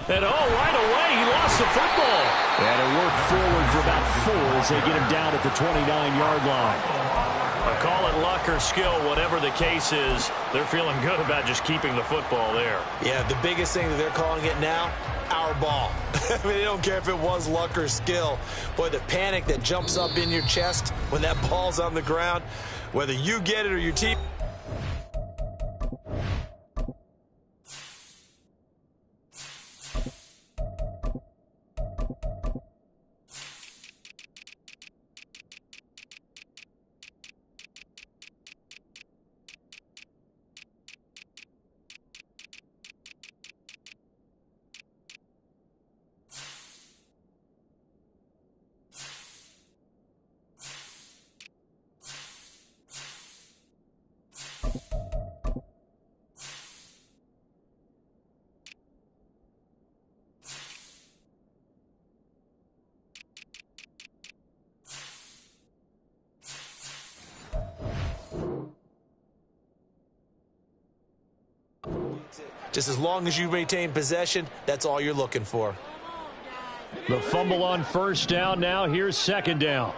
And right away, he lost the football. And it worked forward for about 4 as they get him down at the 29-yard line. I'll call it luck or skill, whatever the case is. They're feeling good about just keeping the football there. Yeah, the biggest thing that they're calling it now, our ball. I mean, they don't care if it was luck or skill. Boy, the panic that jumps up in your chest when that ball's on the ground, whether you get it or your team. Just as long as you retain possession, that's all you're looking for. The fumble on first down now. Here's second down.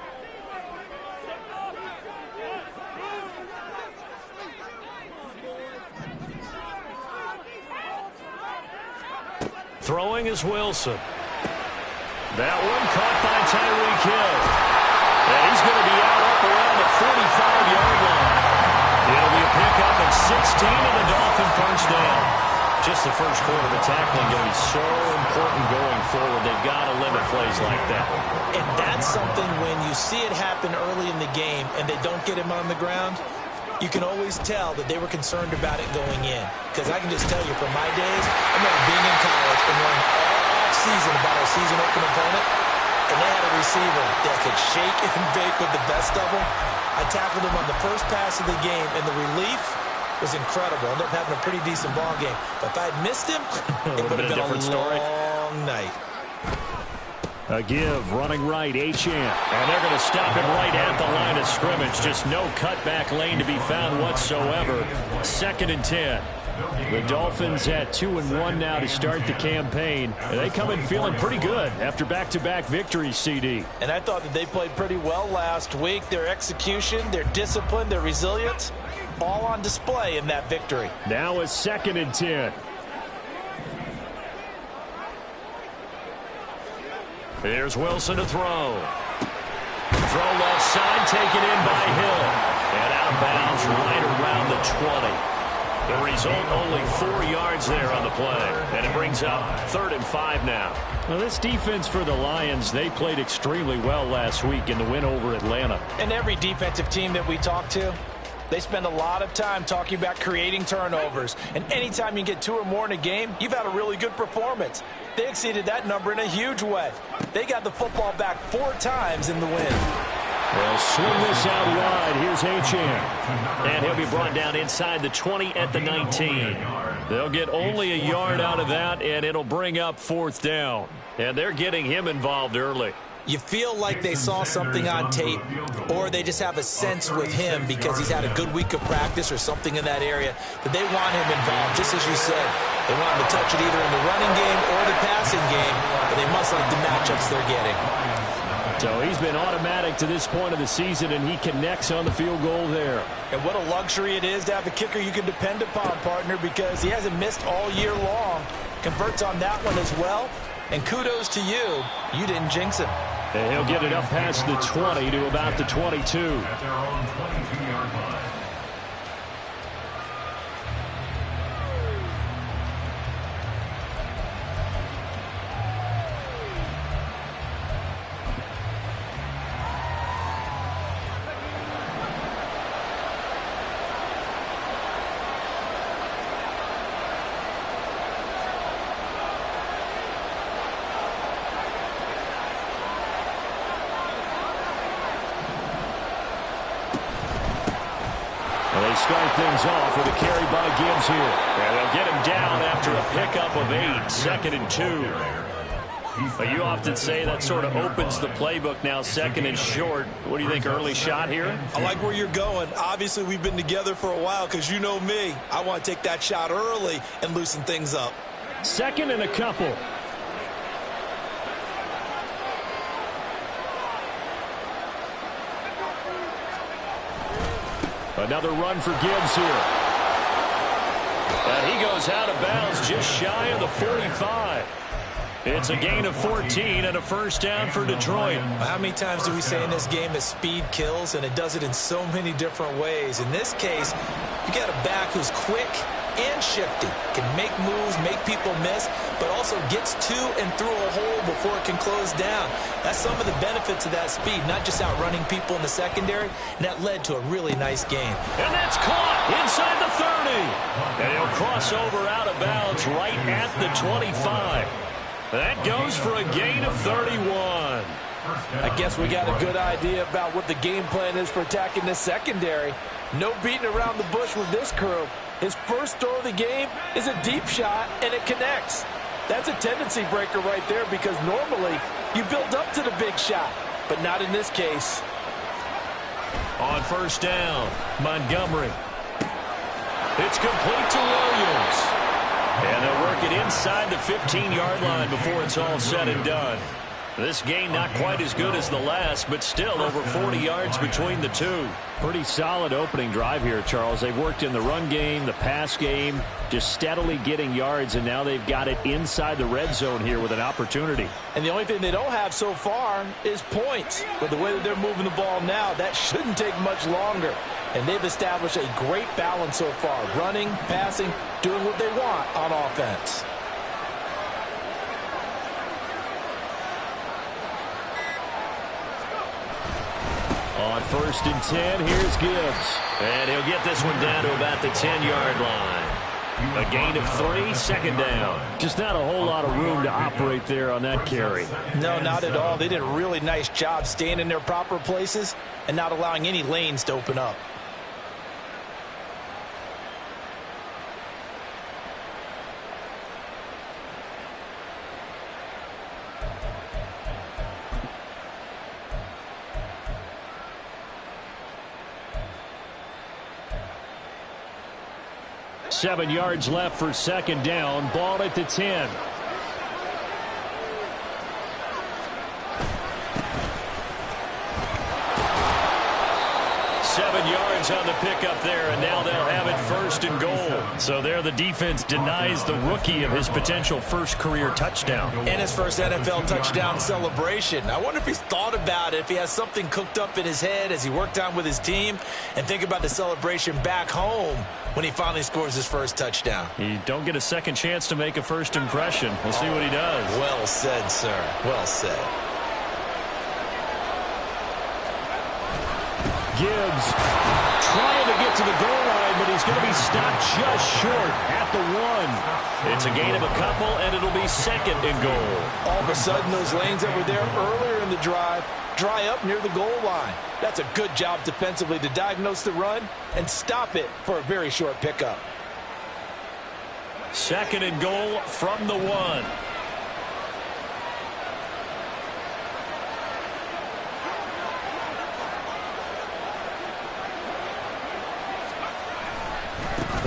Throwing is Wilson. That one caught by Tyreek Hill. And he's going to be out up around the 45-yard line. It'll be a pickup of 16 and a Dolphin first down. Just the first quarter of tackling going to be so important going forward. They've got to limit plays like that. And that's something when you see it happen early in the game and they don't get him on the ground, you can always tell that they were concerned about it going in. Because I can just tell you from my days, I remember being in college and learning all off-season about our season open opponent, and they had a receiver that could shake and bake with the best of them. I tackled him on the first pass of the game, and the relief was incredible. Ended up having a pretty decent ball game. But if I had missed him, it would have been a long night. A give, running right, Achane. And they're going to stop him right at the line of scrimmage. Just no cutback lane to be found whatsoever. 2nd and 10. The Dolphins at 2-1 now to start the campaign. And they come in feeling pretty good after back-to-back victories, CD. And I thought that they played pretty well last week. Their execution, their discipline, their resilience, all on display in that victory. Now a 2nd and 10. Here's Wilson to throw. Throw left side, taken in by Hill. And out of bounds right around the 20. The result, only 4 yards there on the play. And it brings up 3rd and 5 now. Well, this defense for the Lions, they played extremely well last week in the win over Atlanta. And every defensive team that we talk to, they spend a lot of time talking about creating turnovers. And anytime you get 2 or more in a game, you've had a really good performance. They exceeded that number in a huge way. They got the football back 4 times in the win. They'll swing this out wide. Here's Achane. And he'll be brought down inside the 20 at the 19. They'll get only a yard out of that, and it'll bring up 4th down. And they're getting him involved early. You feel like they saw something on tape, or they just have a sense with him because he's had a good week of practice or something in that area that they want him involved, just as you said. They want him to touch it either in the running game or the passing game, but they must like the matchups they're getting. So he's been automatic to this point of the season, and he connects on the field goal there. And what a luxury it is to have a kicker you can depend upon, partner, because he hasn't missed all year long. Converts on that one as well. And kudos to you. You didn't jinx him. And he'll get it up past the 20 to about the 22. They start things off with a carry by Gibbs here. And they'll get him down after a pickup of 8, 2nd and 2. But you often say that sort of opens the playbook now, 2nd and short. What do you think, early shot here? I like where you're going. Obviously, we've been together for a while because you know me. I want to take that shot early and loosen things up. 2nd and a couple. Another run for Gibbs here. And he goes out of bounds just shy of the 45. It's a gain of 14 and a first down for Detroit. How many times do we say in this game that speed kills, and it does it in so many different ways? In this case, you got a back who's quick and shifty, can make moves, make people miss, but also gets to and through a hole before it can close down. That's some of the benefits of that speed, not just outrunning people in the secondary, and that led to a really nice game. And that's caught inside the 30. And he'll cross over out of bounds right at the 25. That goes for a gain of 31. I guess we got a good idea about what the game plan is for attacking this secondary. No beating around the bush with this crew. His first throw of the game is a deep shot, and it connects. That's a tendency breaker right there because normally you build up to the big shot, but not in this case. On first down, Montgomery. It's complete to Williams. And they'll work it inside the 15-yard line before it's all said and done. This game not quite as good as the last, but still over 40 yards between the two. Pretty solid opening drive here, Charles. They've worked in the run game, the pass game, just steadily getting yards, and now they've got it inside the red zone here with an opportunity. And the only thing they don't have so far is points. But the way that they're moving the ball now, that shouldn't take much longer. And they've established a great balance so far, running, passing, doing what they want on offense. On first and 10, here's Gibbs. And he'll get this one down to about the 10-yard line. A gain of 3, second down. Just not a whole lot of room to operate there on that carry. No, not at all. They did a really nice job staying in their proper places and not allowing any lanes to open up. Seven yards left for second down. Ball at the 10. On the pickup there, and now they'll have it first and goal. So there the defense denies the rookie of his potential first career touchdown. And his first NFL touchdown celebration. I wonder if he's thought about it, if he has something cooked up in his head as he worked on with his team, and think about the celebration back home when he finally scores his first touchdown. You don't get a second chance to make a first impression. We'll see what he does. Well said, sir. Well said. Gibbs trying to get to the goal line, but he's going to be stopped just short at the 1. It's a gain of a couple, and it'll be second and goal. All of a sudden, those lanes that were there earlier in the drive dry up near the goal line. That's a good job defensively to diagnose the run and stop it for a very short pickup. Second and goal from the 1.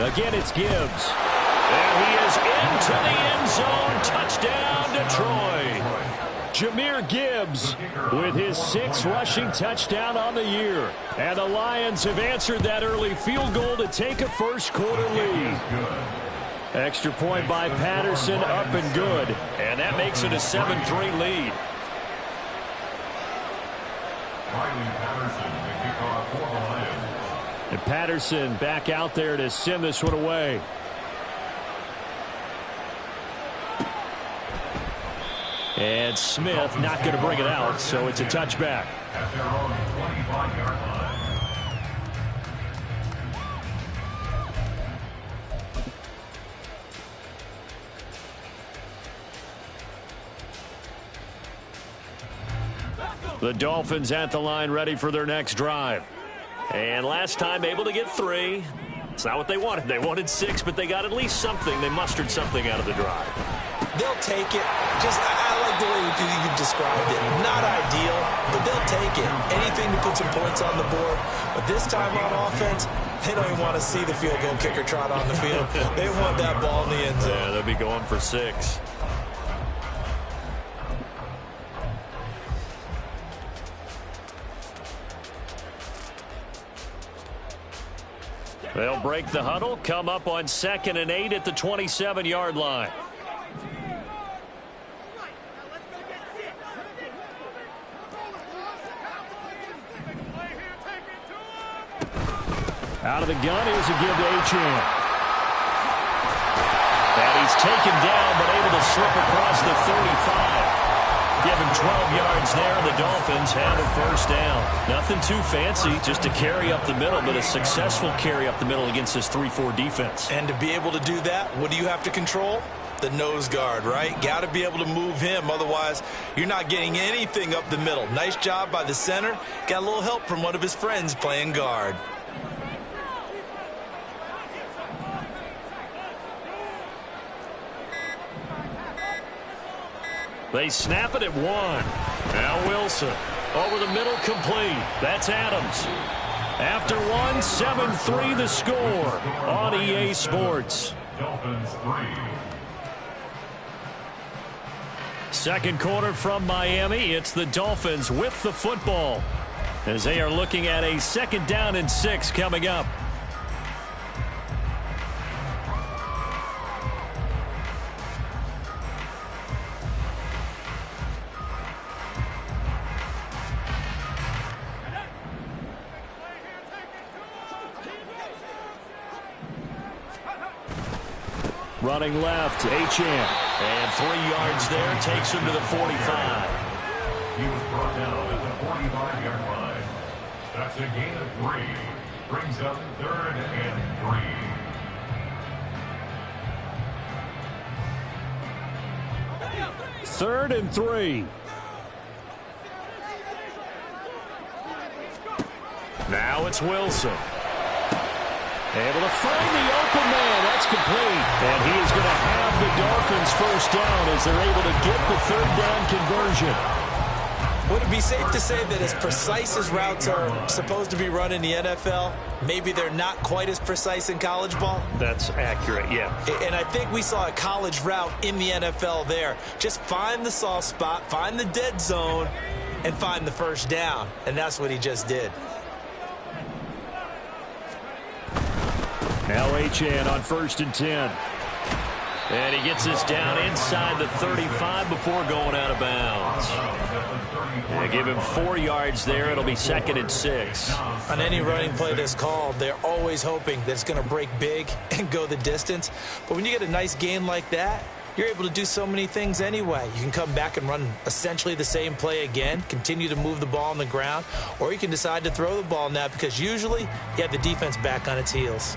Again, it's Gibbs. And he is into the end zone. Touchdown, Detroit. Jahmyr Gibbs with his 6th rushing touchdown on the year. And the Lions have answered that early field goal to take a first quarter lead. Extra point by Patterson, up and good. And that makes it a 7-3 lead. And Patterson back out there to send this one away. And Smith not going to bring it out, so it's a touchback. The Dolphins at the line ready for their next drive. And last time able to get 3. It's not what they wanted. They wanted 6, but they got at least something. They mustered something out of the drive. They'll take it. I like the way you've described it. Not ideal, but they'll take it. Anything to put some points on the board. But this time on offense, they don't even want to see the field goal kicker trot on the field. They want that ball in the end zone. Yeah, they'll be going for 6. They'll break the huddle, come up on 2nd and 8 at the 27-yard line. Out of the gun, here's a give to Achane. And he's taken down, but able to slip across the 35. Give him 12 yards there, and the Dolphins have a first down. Nothing too fancy, just a carry up the middle, but a successful carry up the middle against this 3-4 defense. And to be able to do that, what do you have to control? The nose guard, right? Got to be able to move him. Otherwise, you're not getting anything up the middle. Nice job by the center. Got a little help from one of his friends playing guard. They snap it at 1. Now Wilson. Over the middle, complete. That's Adams. After 1, 7-3 the score on EA Sports. Dolphins 3. Second quarter from Miami. It's the Dolphins with the football as they are looking at a 2nd down and 6 coming up. Running left, Achane. And 3 yards there, takes him to the 45. He was brought down at the 45-yard line. That's a gain of 3. Brings up 3rd and 3. 3rd and 3. Now it's Wilson. Able to find the open man. That's complete. And he is going to have the Dolphins first down as they're able to get the 3rd down conversion. Would it be safe to say that as precise as routes are supposed to be run in the NFL, maybe they're not quite as precise in college ball? That's accurate, yeah. And I think we saw a college route in the NFL there. Just find the soft spot, find the dead zone, and find the first down. And that's what he just did. Now Achane on 1st and 10. And he gets us down inside the 35 before going out of bounds. They give him 4 yards there. It'll be 2nd and 6. On any running play that's called, they're always hoping that it's going to break big and go the distance. But when you get a nice gain like that, you're able to do so many things anyway. You can come back and run essentially the same play again, continue to move the ball on the ground, or you can decide to throw the ball now because usually you have the defense back on its heels.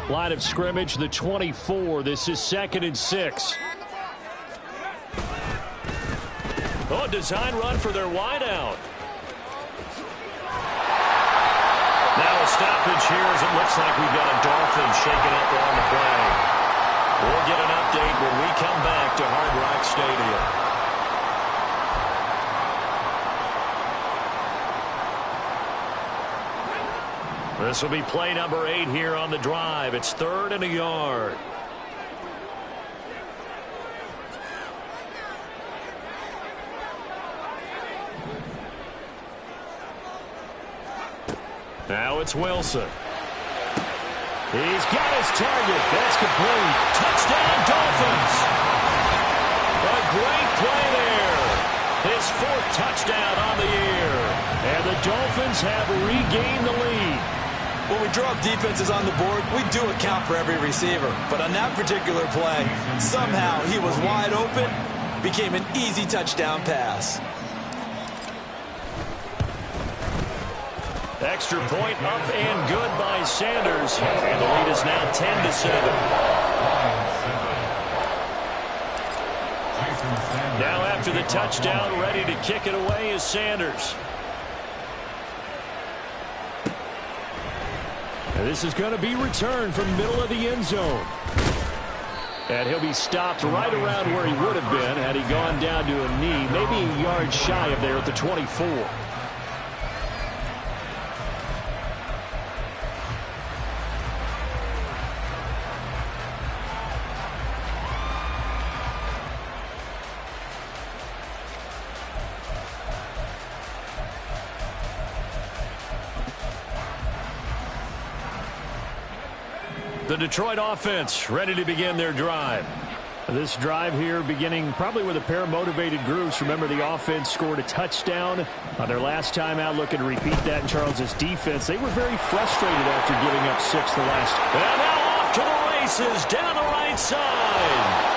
Line of scrimmage, the 24. This is 2nd and 6. Oh, design run for their wideout. Now a stoppage here as it looks like we've got a Dolphin shaking up on the play. We'll get an update when we come back to Hard Rock Stadium. This will be play number 8 here on the drive. It's 3rd and a yard. Now it's Wilson. He's got his target. That's complete. Touchdown, Dolphins. A great play there. His 4th touchdown on the year. And the Dolphins have regained the lead. When we draw up defenses on the board, we do account for every receiver. But on that particular play, somehow he was wide open, became an easy touchdown pass. Extra point up and good by Sanders. And the lead is now 10-7. Now after the touchdown, ready to kick it away is Sanders. And this is going to be returned from the middle of the end zone. And he'll be stopped right around where he would have been had he gone down to a knee, maybe a yard shy of there at the 24. The Detroit offense ready to begin their drive. This drive here beginning probably with a pair of motivated groups. Remember, the offense scored a touchdown on their last time out, looking to repeat that in Charles's defense. They were very frustrated after giving up 6 the last. And now off to the races down the right side.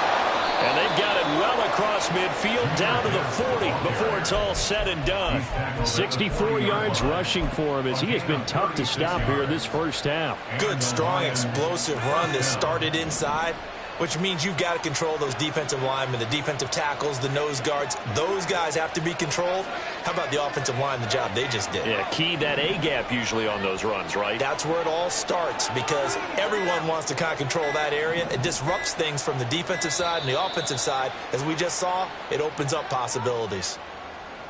And they've got it well across midfield down to the 40 before it's all said and done. 64 yards rushing for him as he has been tough to stop here this first half. Good, strong, explosive run that started inside, which means you've got to control those defensive linemen, the defensive tackles, the nose guards. Those guys have to be controlled. How about the offensive line, the job they just did? Yeah, key that A-gap usually on those runs, right? That's where it all starts because everyone wants to kind of control that area. It disrupts things from the defensive side and the offensive side. As we just saw, it opens up possibilities.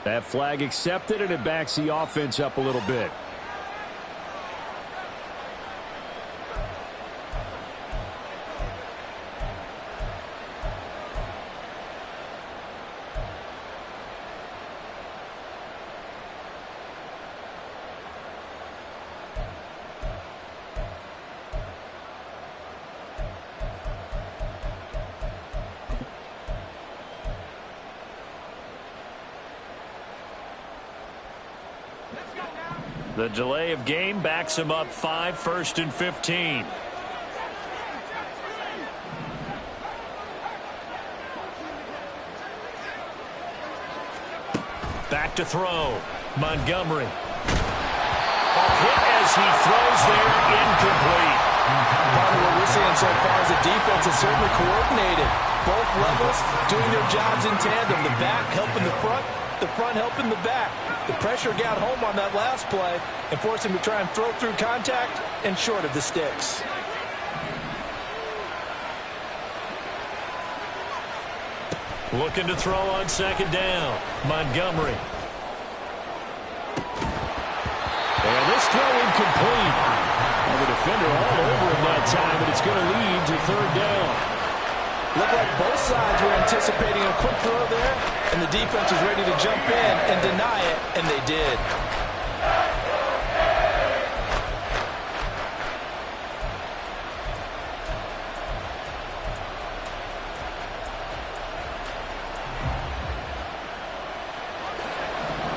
That flag accepted, and it backs the offense up a little bit. The delay of game backs him up 5, 1st and 15. Back to throw. Montgomery. Hit as he throws there, incomplete. Part of what we're seeing so far is the defense is certainly coordinated. Both levels doing their jobs in tandem. The back helping the front helping the back. The pressure got home on that last play and forced him to try and throw through contact and short of the sticks. Looking to throw on 2nd down. Montgomery. And this throw incomplete. And the defender all over him that time, but it's going to lead to 3rd down. Looked like both sides were anticipating a quick throw there, and the defense was ready to jump in and deny it, and they did.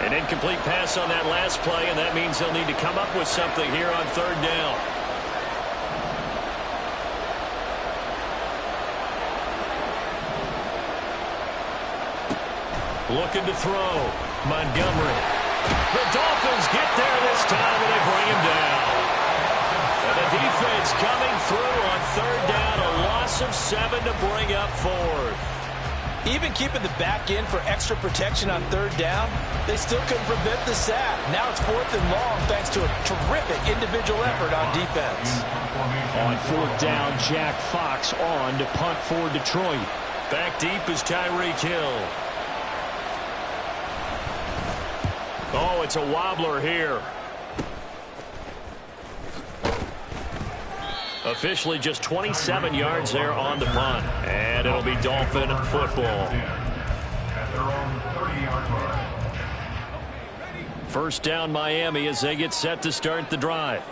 An incomplete pass on that last play, and that means he'll need to come up with something here on 3rd down. Looking to throw. Montgomery. The Dolphins get there this time, and they bring him down. And the defense coming through on 3rd down. A loss of 7 to bring up 4th. Even keeping the back in for extra protection on 3rd down, they still couldn't prevent the sack. Now it's 4th and long thanks to a terrific individual effort on defense. On 4th down, Jack Fox on to punt for Detroit. Back deep is Tyreek Hill. Oh, it's a wobbler here. Officially just 27 yards there on the punt. And it'll be Dolphin football. At their own 30-yard line. 1st down Miami as they get set to start the drive.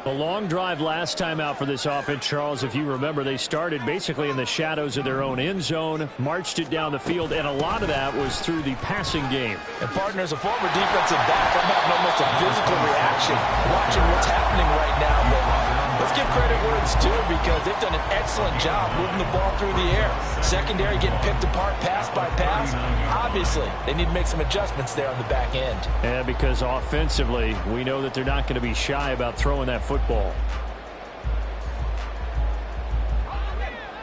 A long drive last time out for this offense, Charles. If you remember, they started basically in the shadows of their own end zone, marched it down the field, and a lot of that was through the passing game. And partner, as a former defensive back, I'm having almost a physical reaction watching what's happening right now. But let's give credit where it's due because they've done an excellent job moving the ball through the air. Secondary getting picked apart pass by pass. Obviously, they need to make some adjustments there on the back end. And because offensively, we know that they're not going to be shy about throwing that football.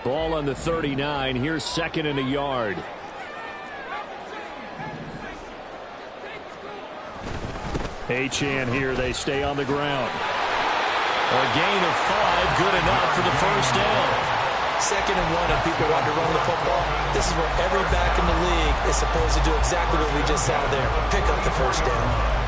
Ball on the 39. Here's 2nd and a yard. Achane here. They stay on the ground. A gain of 5, good enough for the 1st down. 2nd and 1 and people want to run the football. This is where every back in the league is supposed to do exactly what we just saw there. Pick up the 1st down.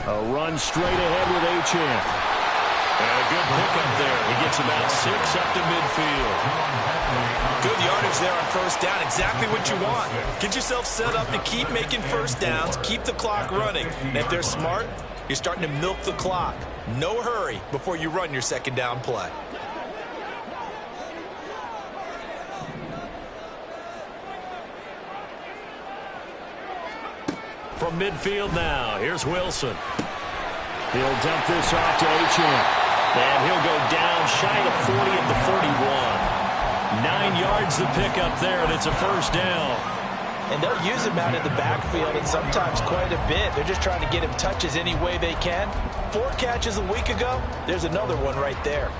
A run straight ahead with Achane. And a good pickup there. He gets about 6 up to midfield. Good yardage there on first down. Exactly what you want. Get yourself set up to keep making first downs, keep the clock running. And if they're smart, you're starting to milk the clock. No hurry before you run your second down play. From midfield now, here's Wilson. He'll dump this off to Achane. And he'll go down shy of 40 at the 41. 9 yards the pickup there, and it's a first down. And they'll use him out in the backfield, and sometimes quite a bit. They're just trying to get him touches any way they can. 4 catches a week ago, there's another one right there.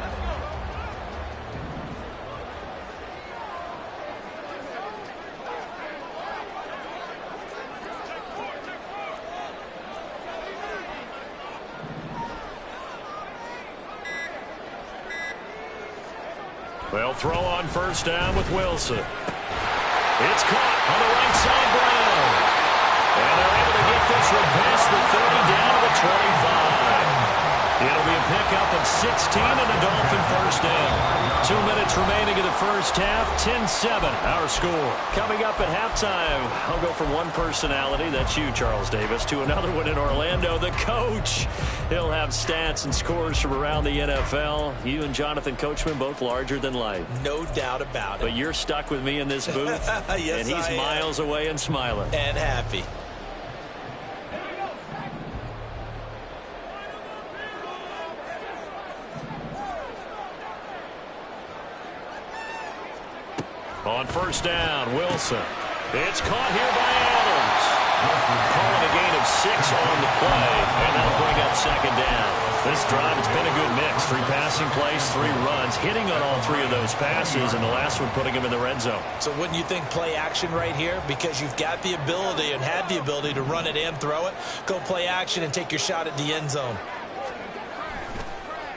They'll throw on first down with Wilson. It's caught on the right side, Brown. And they're able to get this one past the 30 down to the 25. It'll be a pickup of 16 and a Dolphin first down. 2 minutes remaining in the first half. 10-7 our score. Coming up at halftime, I'll go from one personality, that's you, Charles Davis, to another one in Orlando, the coach. He'll have stats and scores from around the NFL. You and Jonathan Coachman both larger than life. No doubt about it. But you're stuck with me in this booth. Yes, and he's miles away and smiling. And happy. On first down, Wilson. It's caught here by Adams. Calling a gain of 6 on the play, and that'll bring up second down. This drive, it's been a good mix. 3 passing plays, 3 runs, hitting on all 3 of those passes, and the last one putting him in the red zone. So wouldn't you think play action right here? Because you've got the ability and had the ability to run it and throw it. Go play action and take your shot at the end zone.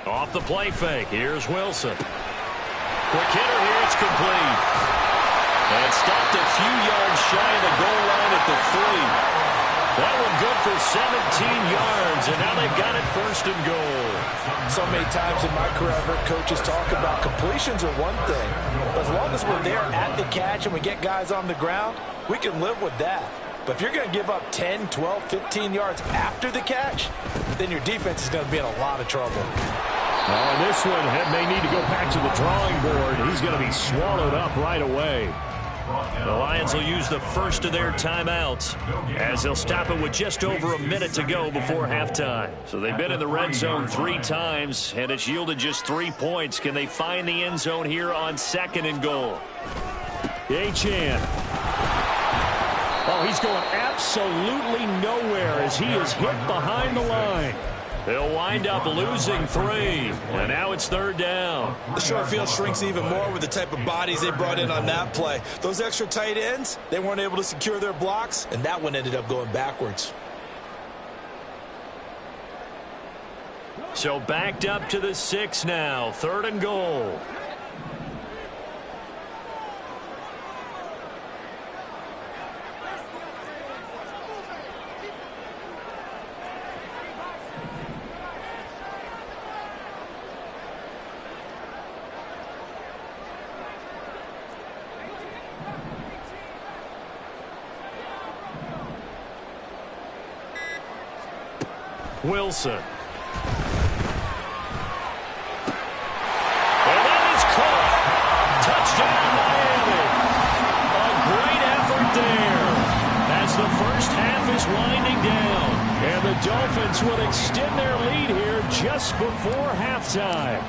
Off the play fake, here's Wilson. Quick hitter here, it's complete. And stopped a few yards shy of the goal line at the 3. That one good for 17 yards, and now they've got it first and goal. So many times in my career, I've heard coaches talk about completions are one thing. But as long as we're there at the catch and we get guys on the ground, we can live with that. But if you're going to give up 10, 12, 15 yards after the catch, then your defense is going to be in a lot of trouble. Oh, this one may need to go back to the drawing board. He's going to be swallowed up right away. The Lions will use the first of their timeouts as they'll stop it with just over a minute to go before halftime. So they've been in the red zone 3 times, and it's yielded just 3 points. Can they find the end zone here on second and goal? Achane. Oh, he's going absolutely nowhere as he is hit behind the line. They'll wind up losing 3, and now it's third down. The short field shrinks even more with the type of bodies they brought in on that play. Those extra tight ends, they weren't able to secure their blocks, and that one ended up going backwards. So backed up to the 6 now, third and goal. Wilson. And that is caught. Touchdown, Miami. A great effort there as the first half is winding down. And the Dolphins will extend their lead here just before halftime.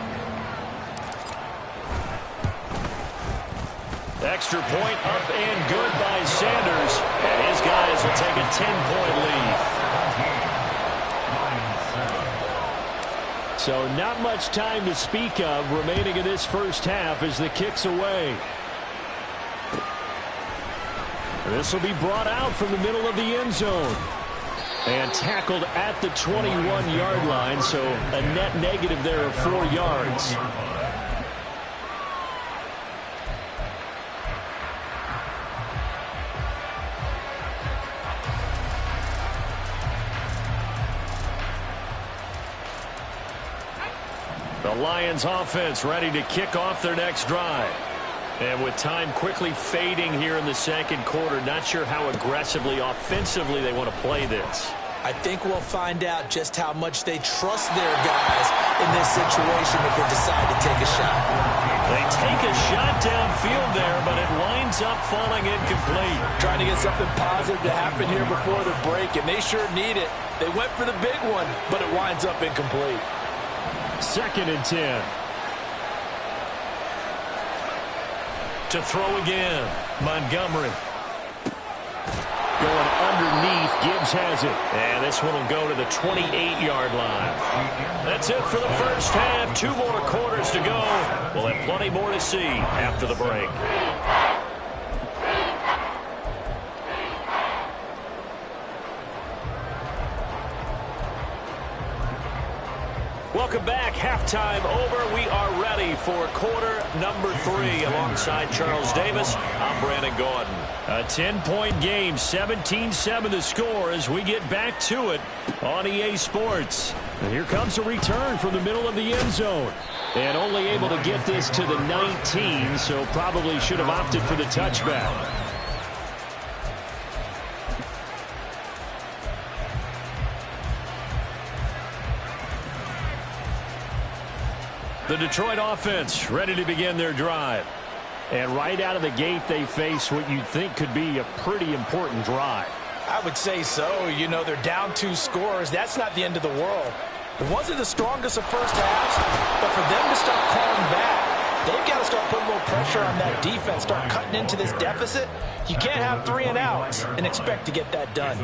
Extra point up and good by Sanders. And his guys will take a 10-point lead. So not much time to speak of remaining in this first half as the kick's away. This will be brought out from the middle of the end zone. And tackled at the 21-yard line, so a net negative there of 4 yards. The Lions offense ready to kick off their next drive. And with time quickly fading here in the second quarter, not sure how aggressively, offensively they want to play this. I think we'll find out just how much they trust their guys in this situation if they decide to take a shot. They take a shot downfield there, but it winds up falling incomplete. Trying to get something positive to happen here before the break, and they sure need it. They went for the big one, but it winds up incomplete. 2nd and 10. To throw again, Montgomery. Going underneath, Gibbs has it. And this one will go to the 28-yard line. That's it for the first half. 2 more quarters to go. We'll have plenty more to see after the break. Welcome back. Halftime over. We are ready for quarter number 3. Alongside Charles Davis, I'm Brandon Gordon. A 10-point game, 17-7 the score as we get back to it on EA Sports. And here comes a return from the middle of the end zone. And only able to get this to the 19, so probably should have opted for the touchback. The Detroit offense ready to begin their drive. And right out of the gate, they face what you'd think could be a pretty important drive. I would say so. You know, they're down 2 scores. That's not the end of the world. It wasn't the strongest of first halves, but for them to start calling back, they've got to start putting a little pressure on that defense, start cutting into this deficit. You can't have 3 and outs and expect to get that done.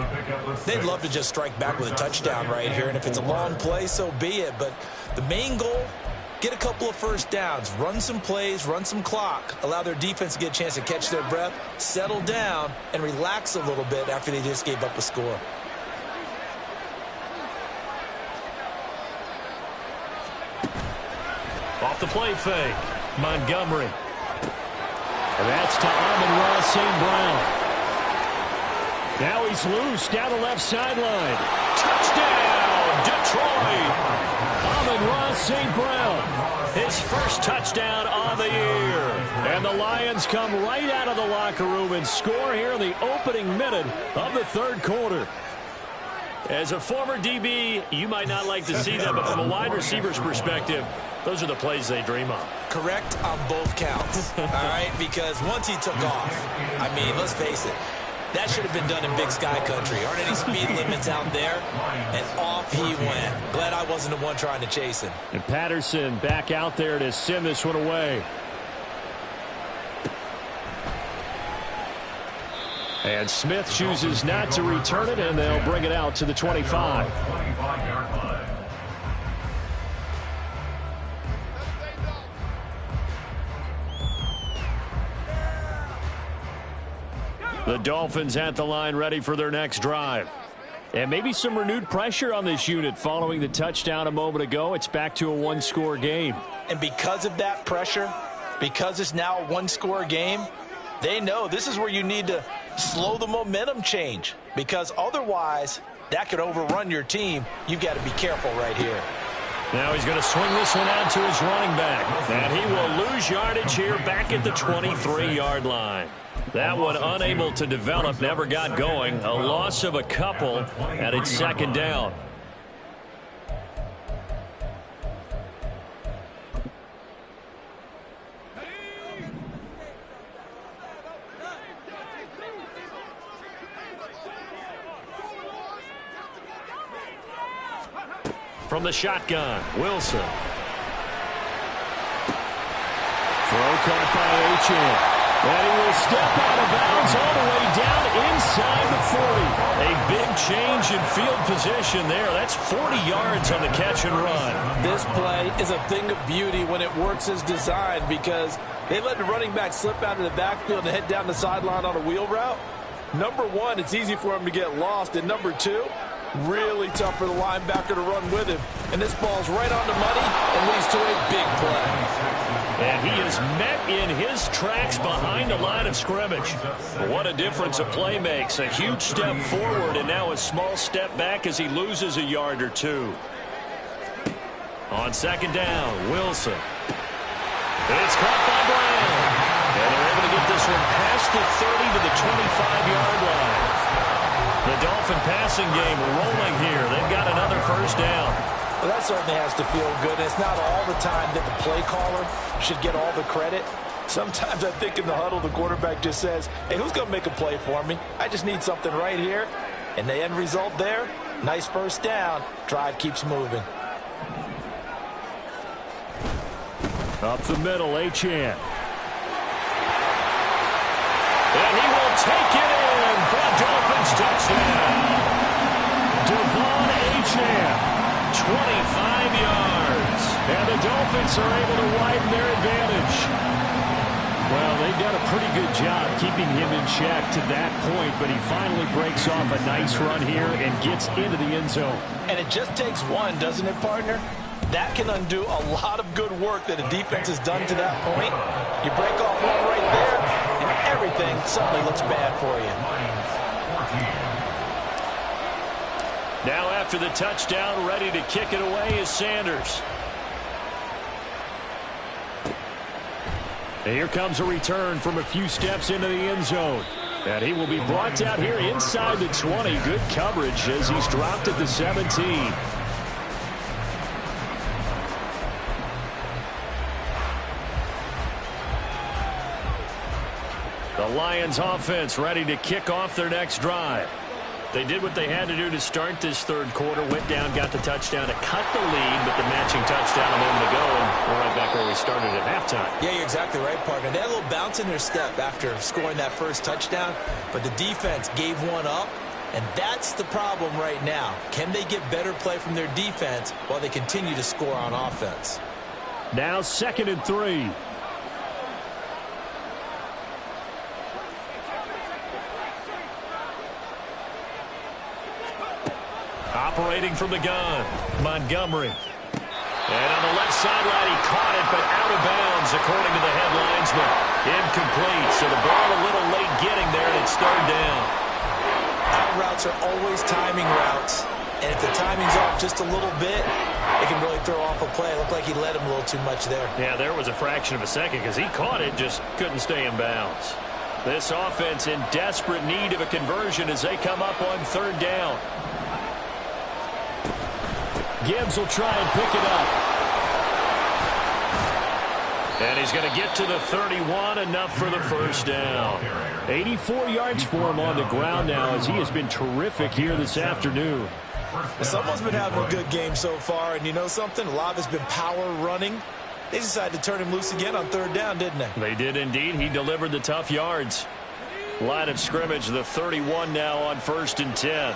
They'd love to just strike back with a touchdown right here, and if it's a long play, so be it. But the main goal, get a couple of first downs, run some plays, run some clock, allow their defense to get a chance to catch their breath, settle down, and relax a little bit after they just gave up a score. Off the play fake, Montgomery. And that's to Amon-Ra St. Brown. Now he's loose down the left sideline. Touchdown, Detroit! Amon-Ra St. Brown. His first touchdown on the year. And the Lions come right out of the locker room and score here in the opening minute of the third quarter. As a former DB, you might not like to see that, but from a wide receiver's perspective, those are the plays they dream of. Correct on both counts, all right? Because once he took off, I mean, let's face it, that should have been done in Big Sky Country. Aren't any speed limits out there? And off he went. Glad I wasn't the one trying to chase him. And Patterson back out there to send this one away. And Smith chooses not to return it, and they'll bring it out to the 25. The Dolphins at the line ready for their next drive. And maybe some renewed pressure on this unit following the touchdown a moment ago. It's back to a 1-score game. And because of that pressure, because it's now a 1-score game, they know this is where you need to slow the momentum change, because otherwise that could overrun your team. You've got to be careful right here. Now he's going to swing this one out to his running back. And he will lose yardage here back at the 23-yard line. That one unable to develop, never got going. A loss of a couple, and it's second down. From the shotgun, Wilson. Throw caught by Achane. And he will step out of bounds all the way down inside the 40. A big change in field position there. That's 40 yards on the catch and run. This play is a thing of beauty when it works as designed, because they let the running back slip out of the backfield and head down the sideline on a wheel route. Number one, it's easy for him to get lost. And number two, really tough for the linebacker to run with him. And this ball's right on the money and leads to a big play. And he is met in his tracks behind the line of scrimmage. What a difference a play makes. A huge step forward and now a small step back as he loses a yard or two. On second down, Wilson. It's caught by Brown. And they're able to get this one past the 30 to the 25-yard line. The Dolphin passing game rolling here. They've got another first down. Well, that certainly has to feel good. And it's not all the time that the play caller should get all the credit. Sometimes I think in the huddle, the quarterback just says, hey, who's going to make a play for me? I just need something right here. And the end result there, nice first down. Drive keeps moving. Up the middle, Achane. And he will take it in for a Dolphins touchdown. Devon Achane. 25 yards. And the Dolphins are able to widen their advantage. Well, they've done a pretty good job keeping him in check to that point, but he finally breaks off a nice run here and gets into the end zone. And it just takes one, doesn't it, partner? That can undo a lot of good work that a defense has done to that point. You break off one right there, and everything suddenly looks bad for you. Now after the touchdown, ready to kick it away is Sanders. And here comes a return from a few steps into the end zone. And he will be brought down here inside the 20. Good coverage as he's dropped at the 17. The Lions offense ready to kick off their next drive. They did what they had to do to start this third quarter. Went down, got the touchdown to cut the lead, but the matching touchdown a moment ago, and we're right back where we started at halftime. Yeah, you're exactly right, partner. They had a little bounce in their step after scoring that first touchdown, but the defense gave one up, and that's the problem right now. Can they get better play from their defense while they continue to score on offense? Now 2nd and 3. Operating from the gun, Montgomery. And on the left sideline, he caught it, but out of bounds, according to the head linesman. Incomplete, so the ball a little late getting there, and it's third down. Out routes are always timing routes, and if the timing's off just a little bit, it can really throw off a play. It looked like he led him a little too much there. Yeah, there was a fraction of a second because he caught it, just couldn't stay in bounds. This offense in desperate need of a conversion as they come up on third down. Gibbs will try and pick it up. And he's going to get to the 31, enough for the first down. 84 yards for him on the ground now as he has been terrific here this afternoon. Someone's been having a good game so far, and you know something? A lot of it's been power running. They decided to turn him loose again on third down, didn't they? They did indeed. He delivered the tough yards. Line of scrimmage, the 31 now on 1st and 10.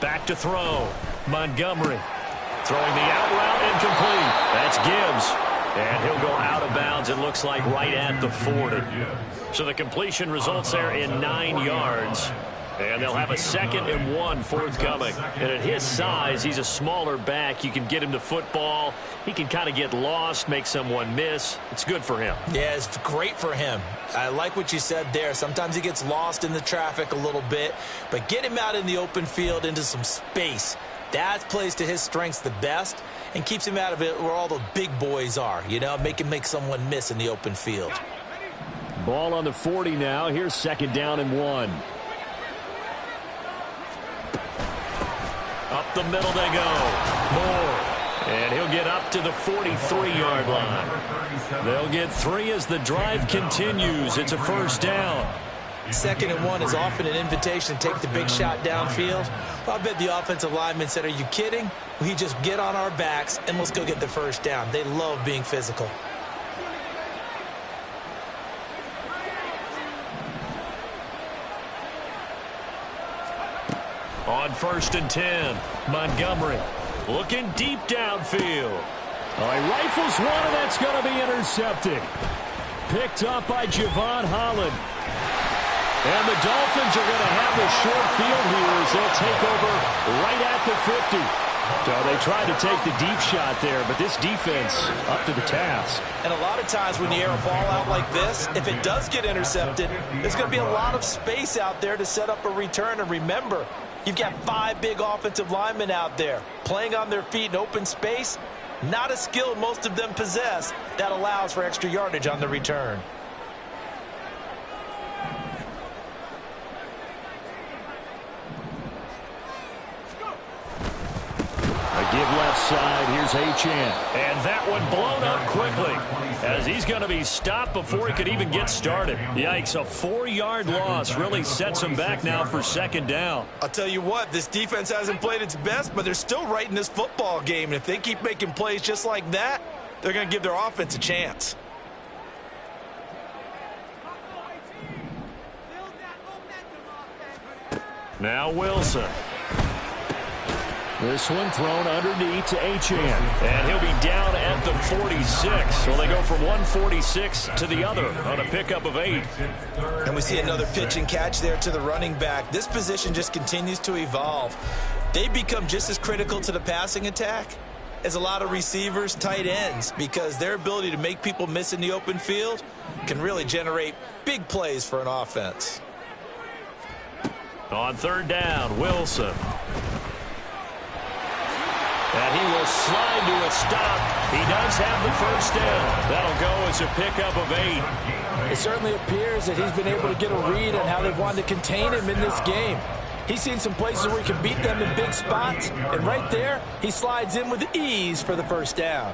Back to throw. Montgomery. Throwing the out route, incomplete. That's Gibbs. And he'll go out of bounds, it looks like, right at the 40. So the completion results there in 9 yards. And they'll have a 2nd and 1 forthcoming. And at his size, he's a smaller back. You can get him to football. He can kind of get lost, make someone miss. It's good for him. Yeah, it's great for him. I like what you said there. Sometimes he gets lost in the traffic a little bit. But get him out in the open field into some space. That plays to his strengths the best and keeps him out of it where all the big boys are. You know, make him make someone miss in the open field. Ball on the 40 now. Here's 2nd down and 1. Up the middle they go. Moore. And he'll get up to the 43-yard line. They'll get 3 as the drive continues. It's a first down. 2nd and 1 is often an invitation to take the big shot downfield. Well, I bet the offensive lineman said, are you kidding? We just get on our backs and let's go get the first down. They love being physical. On 1st and 10, Montgomery looking deep downfield. Oh, he rifles one, and that's going to be intercepted. Picked up by Javon Holland. And the Dolphins are going to have the short field here as they'll take over right at the 50. So they tried to take the deep shot there, but this defense up to the task. And a lot of times when you air a ball out like this, if it does get intercepted, there's going to be a lot of space out there to set up a return. And remember, you've got 5 big offensive linemen out there playing on their feet in open space. Not a skill most of them possess that allows for extra yardage on the return. Give left side. Here's Achane. And that one blown up quickly as he's going to be stopped before he could even get started. Yikes, a 4-yard loss really sets him back now for second down. I'll tell you what, this defense hasn't played its best, but they're still right in this football game. And if they keep making plays just like that, they're going to give their offense a chance. Now Wilson. This one thrown underneath to Achane. And he'll be down at the 46. So they go from 146 to the other on a pickup of 8. And we see another pitch and catch there to the running back. This position just continues to evolve. They become just as critical to the passing attack as a lot of receivers, tight ends, because their ability to make people miss in the open field can really generate big plays for an offense. On third down, Wilson. And he will slide to a stop. He does have the first down. That'll go as a pickup of 8. It certainly appears that he's been able to get a read on how they've wanted to contain him in this game. He's seen some places where he can beat them in big spots, and right there, he slides in with ease for the first down.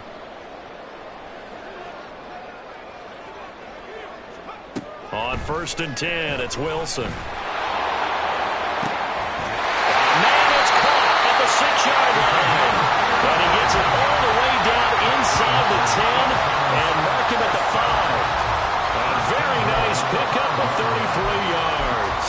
On 1st and 10, it's Wilson. At the 6-yard line. And he gets it all the way down inside the 10 and mark him at the 5. A very nice pickup of 33 yards.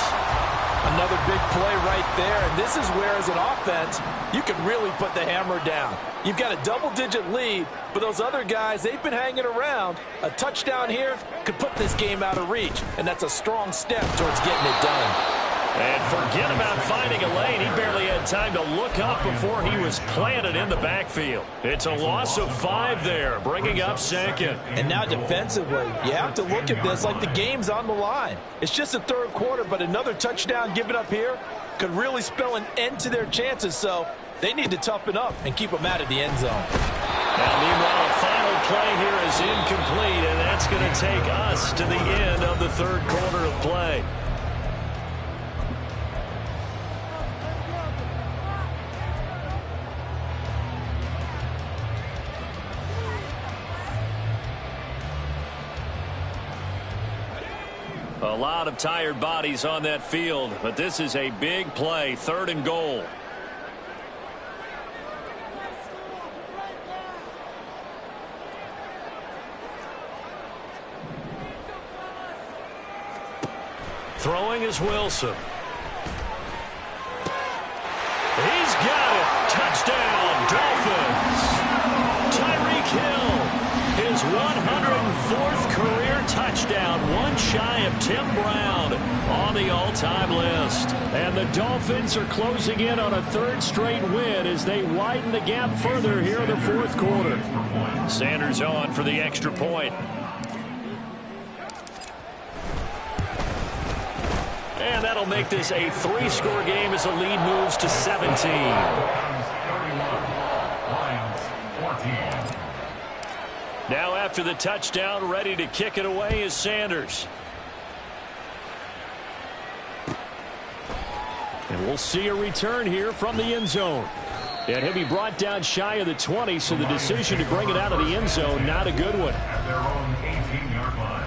Another big play right there, and this is where, as an offense, you can really put the hammer down. You've got a double-digit lead, but those other guys, they've been hanging around. A touchdown here could put this game out of reach, and that's a strong step towards getting it done. And forget about finding a lane. He barely had time to look up before he was planted in the backfield. It's a loss of 5 there, bringing up second. And now defensively, you have to look at this like the game's on the line. It's just the 3rd quarter, but another touchdown given up here could really spell an end to their chances. So they need to toughen up and keep them out of the end zone. Now, meanwhile, a final play here is incomplete, and that's going to take us to the end of the 3rd quarter of play. A lot of tired bodies on that field, but this is a big play, 3rd and goal. Throwing is Wilson. He's got it. Touchdown, Dolphins. Tyreek Hill, his 104th career touchdown, one shy of Tim Brown on the all-time list. And the Dolphins are closing in on a 3rd straight win as they widen the gap further here in the 4th quarter. Sanders on for the extra point. And that'll make this a 3-score game as the lead moves to 17. Now after the touchdown, ready to kick it away is Sanders. And we'll see a return here from the end zone. And he'll be brought down shy of the 20, so the decision to bring it out of the end zone, not a good one. At their own 18-yard line.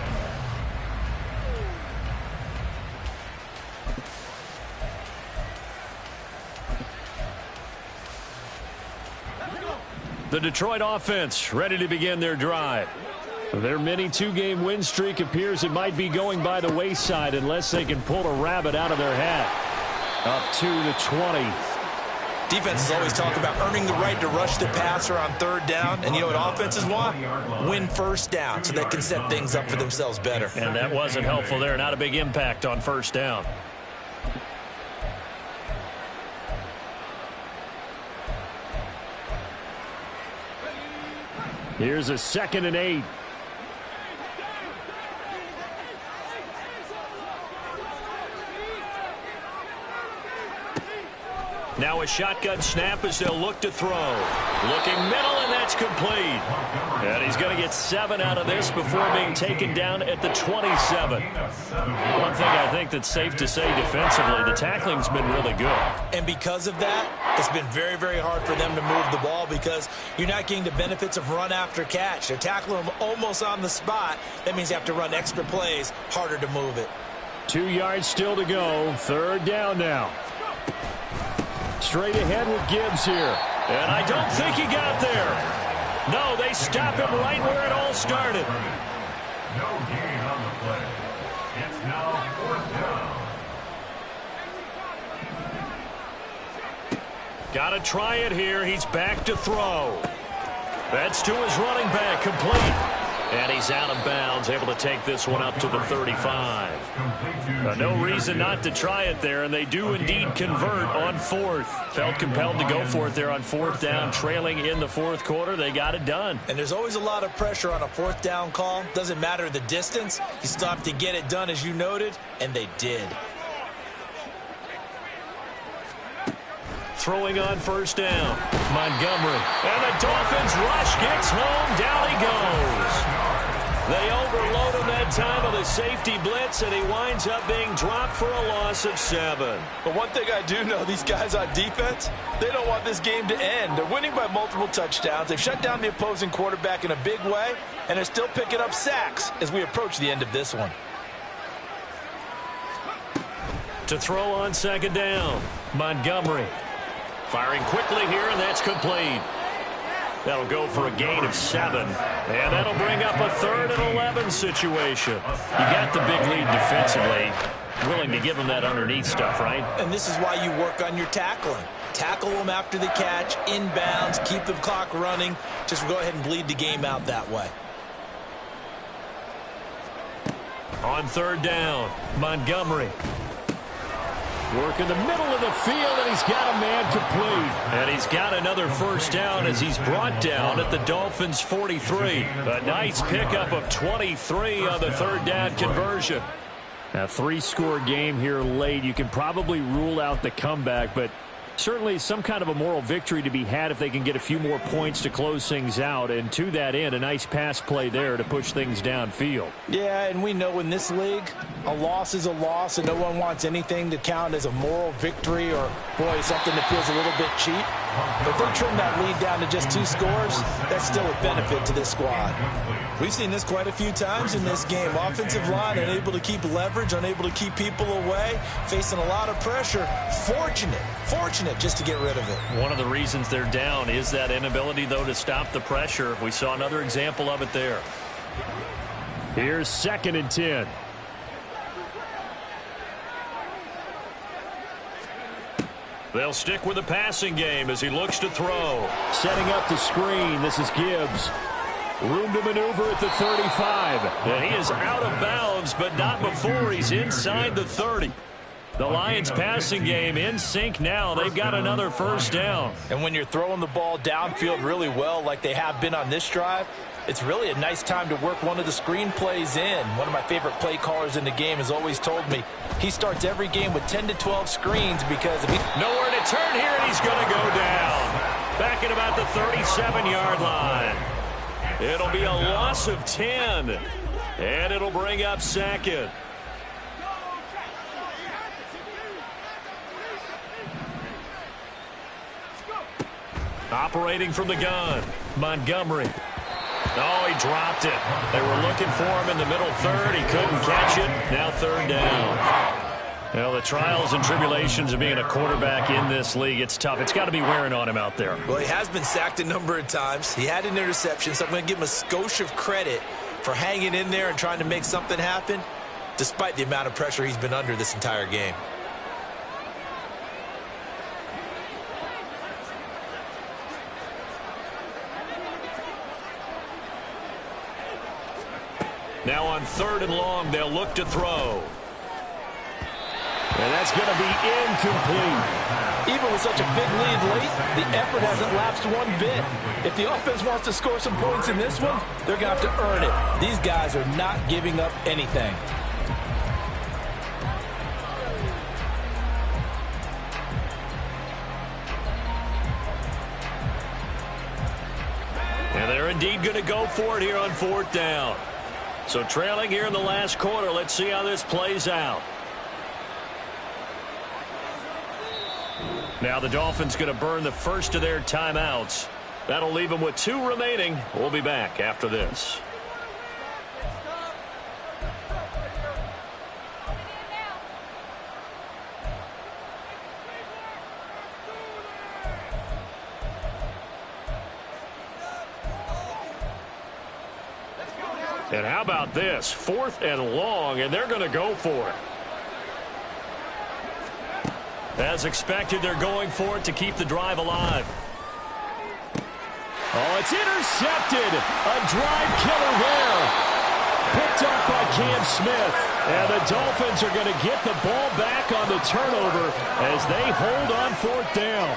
The Detroit offense ready to begin their drive. Their mini 2-game win streak appears it might be going by the wayside unless they can pull a rabbit out of their hat. Up to the 20. Defenses always talk about earning the right to rush the passer on 3rd down. And you know what offenses want? Win 1st down so they can set things up for themselves better. And that wasn't helpful there. Not a big impact on 1st down. Here's a 2nd and 8. Now a shotgun snap as they'll look to throw. Looking middle, and that's complete. And he's going to get 7 out of this before being taken down at the 27. One thing I think that's safe to say defensively, the tackling's been really good. And because of that, it's been very, very hard for them to move the ball because you're not getting the benefits of run after catch. They're tackling them almost on the spot. That means you have to run extra plays, harder to move it. 2 yards still to go. 3rd down now. Straight ahead with Gibbs here. And I don't think he got there. No, they stop him right where it all started. No gain on the play. It's now 4th down. Got to try it here. He's back to throw. That's to his running back, complete. And he's out of bounds, able to take this one up to the 35. No reason not to try it there, and they do indeed convert on 4th. Felt compelled to go for it there on 4th down, trailing in the 4th quarter. They got it done. And there's always a lot of pressure on a 4th down call. Doesn't matter the distance. You still have to get it done, as you noted, and they did. Throwing on 1st down. Montgomery. And the Dolphins rush gets home. Down he goes. They overload him that time with a safety blitz, and he winds up being dropped for a loss of 7. But one thing I do know, these guys on defense, they don't want this game to end. They're winning by multiple touchdowns. They've shut down the opposing quarterback in a big way, and they're still picking up sacks as we approach the end of this one. To throw on 2nd down. Montgomery. Firing quickly here, and that's complete. That'll go for a gain of 7. And that'll bring up a 3rd and 11 situation. You got the big lead defensively. Willing to give them that underneath stuff, right? And this is why you work on your tackling. Tackle them after the catch, inbounds, keep the clock running. Just go ahead and bleed the game out that way. On 3rd down, Montgomery. Work in the middle of the field, and he's got a man complete. And he's got another 1st down as he's brought down at the Dolphins' 43. A nice pickup of 23 on the 3rd down conversion. A 3-score game here late. You can probably rule out the comeback, but certainly some kind of a moral victory to be had if they can get a few more points to close things out. And to that end, a nice pass play there to push things downfield. Yeah, and we know in this league, a loss is a loss, and no one wants anything to count as a moral victory or, boy, something that feels a little bit cheap. But if they trim that lead down to just 2 scores, that's still a benefit to this squad. We've seen this quite a few times in this game. Offensive line unable to keep leverage, unable to keep people away, facing a lot of pressure. Fortunate just to get rid of it. One of the reasons they're down is that inability, though, to stop the pressure. We saw another example of it there. Here's 2nd and 10. They'll stick with the passing game as he looks to throw. Setting up the screen. This is Gibbs. Room to maneuver at the 35. And he is out of bounds, but not before he's inside the 30. The Lions passing game in sync now. They've got another 1st down. And when you're throwing the ball downfield really well like they have been on this drive, it's really a nice time to work one of the screen plays in. One of my favorite play callers in the game has always told me he starts every game with 10 to 12 screens because if he... Nowhere to turn here, and he's going to go down. Back at about the 37-yard line. It'll be a loss of 10, and it'll bring up 2nd. Operating from the gun, Montgomery. Oh, he dropped it. They were looking for him in the middle 3rd. He couldn't catch it. Now 3rd down. Well, the trials and tribulations of being a quarterback in this league, it's tough. It's got to be wearing on him out there. Well, he has been sacked a number of times. He had an interception, so I'm going to give him a skosh of credit for hanging in there and trying to make something happen, despite the amount of pressure he's been under this entire game. Now on 3rd and long, they'll look to throw. And that's going to be incomplete. Even with such a big lead late, the effort hasn't lapsed one bit. If the offense wants to score some points in this one, they're going to have to earn it. These guys are not giving up anything. And they're indeed going to go for it here on 4th down. So trailing here in the last quarter, let's see how this plays out. Now the Dolphins going to burn the first of their timeouts. That'll leave them with 2 remaining. We'll be back after this. And how about this? 4th and long, and they're going to go for it. As expected, they're going for it to keep the drive alive. Oh, it's intercepted. A drive killer there. Picked up by Cam Smith. And the Dolphins are going to get the ball back on the turnover as they hold on 4th down.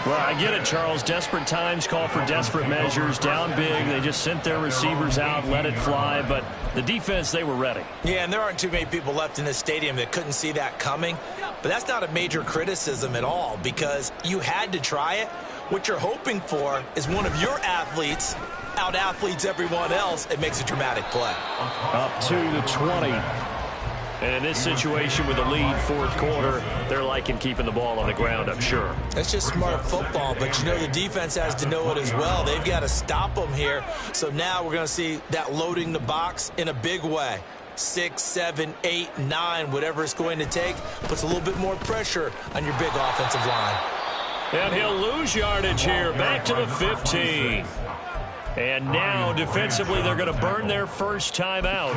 Well, I get it, Charles. Desperate times call for desperate measures. Down big. They just sent their receivers out, let it fly. But the defense, they were ready. Yeah, and there aren't too many people left in this stadium that couldn't see that coming. But that's not a major criticism at all because you had to try it. What you're hoping for is one of your athletes out-athletes everyone else and makes a dramatic play. Up to the 20. And in this situation with the lead, 4th quarter, they're liking keeping the ball on the ground, I'm sure. That's just smart football, but you know the defense has to know it as well. They've got to stop them here. So now we're going to see that loading the box in a big way. 6, 7, 8, 9, whatever it's going to take, puts a little bit more pressure on your big offensive line. And he'll lose yardage here, back to the 15. And now, defensively, they're going to burn their first timeout.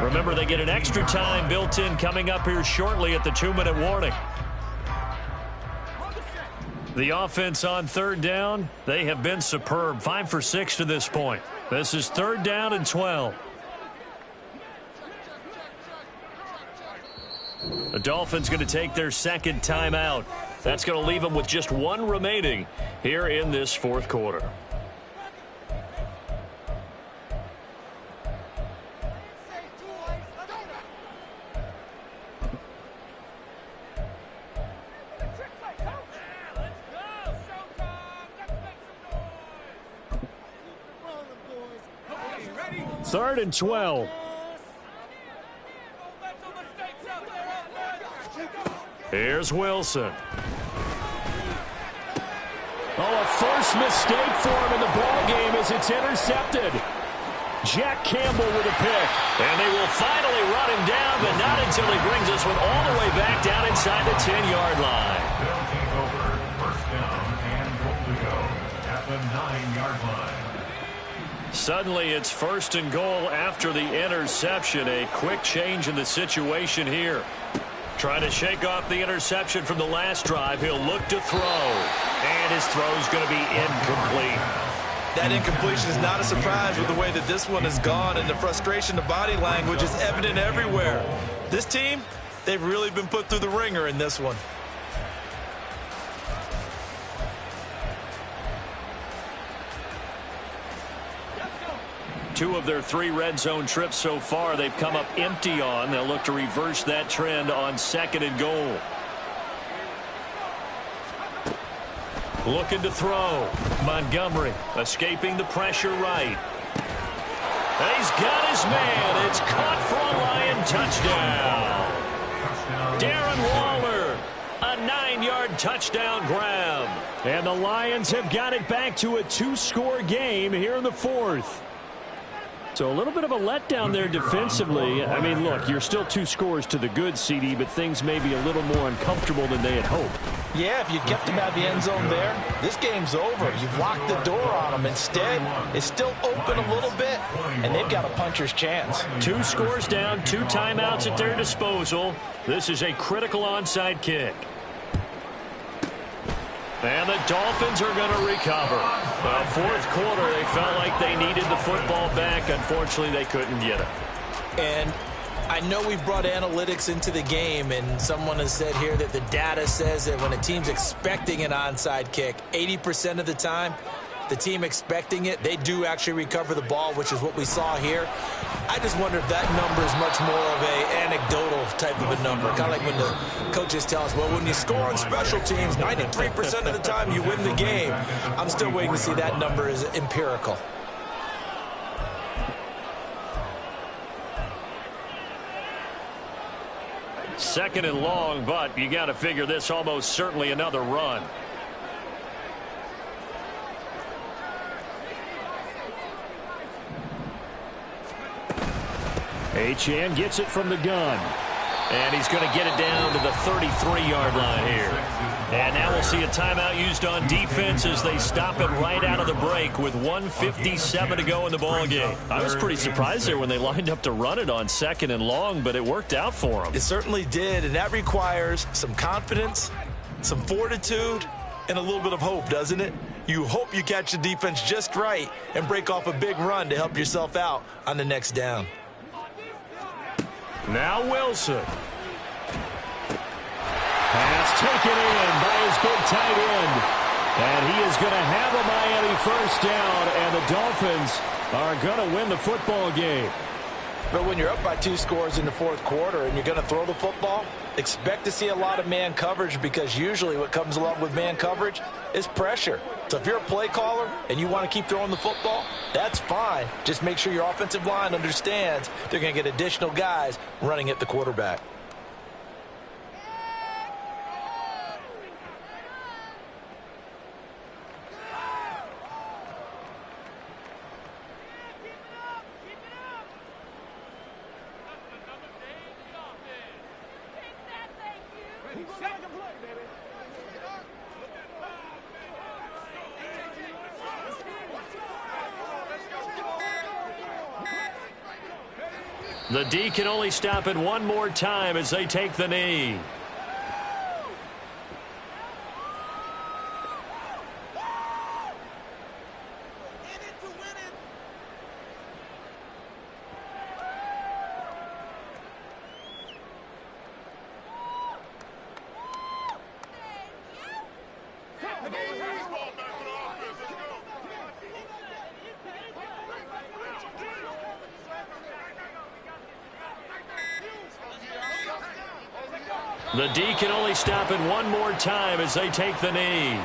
Remember, they get an extra time built in coming up here shortly at the 2-minute warning. The offense on 3rd down, they have been superb. 5 for 6 to this point. This is 3rd down and 12. The Dolphins going to take their second timeout. That's going to leave them with just 1 remaining here in this 4th quarter. Third and 12. Here's Wilson. Oh, a first mistake for him in the ball game as it's intercepted. Jack Campbell with a pick. And they will finally run him down, but not until he brings this one all the way back down inside the 10-yard line. They'll take over 1st down and goal to go at the 9-yard line. Suddenly it's 1st and goal after the interception. A quick change in the situation here. Trying to shake off the interception from the last drive. He'll look to throw. And his throw's going to be incomplete. That incompletion is not a surprise with the way that this one has gone, and the frustration, the body language is evident everywhere. This team, they've really been put through the ringer in this one. Two of their 3 red zone trips so far, they've come up empty on. They'll look to reverse that trend on 2nd and goal. Looking to throw. Montgomery escaping the pressure right. And he's got his man. It's caught for a Lion touchdown. Darren Waller, a 9-yard touchdown grab. And the Lions have got it back to a 2-score game here in the 4th. So a little bit of a letdown there defensively. I mean, look, you're still 2 scores to the good, CD, but things may be a little more uncomfortable than they had hoped. Yeah, if you kept them out of the end zone there, this game's over. You've locked the door on them. Instead, it's still open a little bit, and they've got a puncher's chance. 2 scores down, 2 timeouts at their disposal. This is a critical onside kick. And the Dolphins are going to recover. 4th quarter, they felt like they needed the football back. Unfortunately, they couldn't get it. And I know we've brought analytics into the game, and someone has said here that the data says that when a team's expecting an onside kick, 80% of the time, the team expecting it, they do actually recover the ball, which is what we saw here. I just wonder if that number is much more of an anecdotal type of a number, kind of like when the coaches tell us, well, when you score on special teams, 93% of the time you win the game. I'm still waiting to see that number is empirical. Second and long, but you got to figure this almost certainly another run. Achane gets it from the gun. And he's going to get it down to the 33-yard line here. And now we'll see a timeout used on defense as they stop it right out of the break with 1:57 to go in the ballgame. I was pretty surprised there when they lined up to run it on second and long, but it worked out for them. It certainly did, and that requires some confidence, some fortitude, and a little bit of hope, doesn't it? You hope you catch the defense just right and break off a big run to help yourself out on the next down. Now Wilson. Pass taken in by his big tight end. And he is going to have a Miami first down, and the Dolphins are going to win the football game. But when you're up by 2 scores in the fourth quarter and you're going to throw the football, expect to see a lot of man coverage, because usually what comes along with man coverage is pressure. So if you're a play caller and you want to keep throwing the football, that's fine. Just make sure your offensive line understands they're going to get additional guys running at the quarterback. The D can only stop it one more time as they take the knee. The D can only stop it one more time as they take the knee.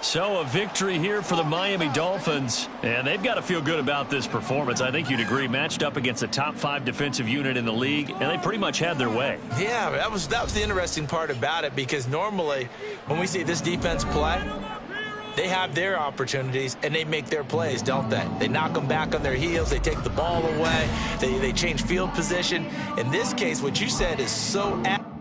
So a victory here for the Miami Dolphins, and they've got to feel good about this performance. I think you'd agree, matched up against a top 5 defensive unit in the league, and they pretty much had their way. Yeah, that was the interesting part about it, because normally when we see this defense play, they have their opportunities and they make their plays, don't they? They knock them back on their heels, they take the ball away, they change field position. In this case, what you said is so apt.